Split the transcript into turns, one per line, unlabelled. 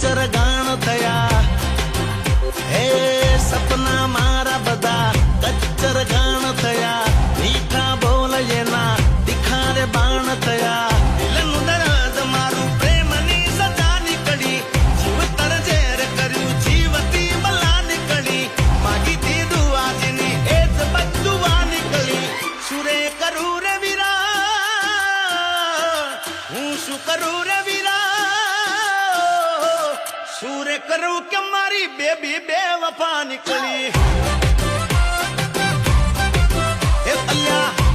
કચ્ચર ગાણ થયા હે સપના મારા બધા કચ્ચર ગાણ થયા મીઠા બોલ એના તિખારે બાણ થયા દિલનું દર્દ મારું પ્રેમની સજા નીકળી જીવતર ઝેર કર્યું જીવતી બલા નીકળી માગી દીધું આજની એ જ બદુઆ નીકળી સુરે કરું રે વીરા હું શું કરું રે વીરા સુરે કરું કે મારી બેબી બે વફા નીકળી હે અલ્લાહ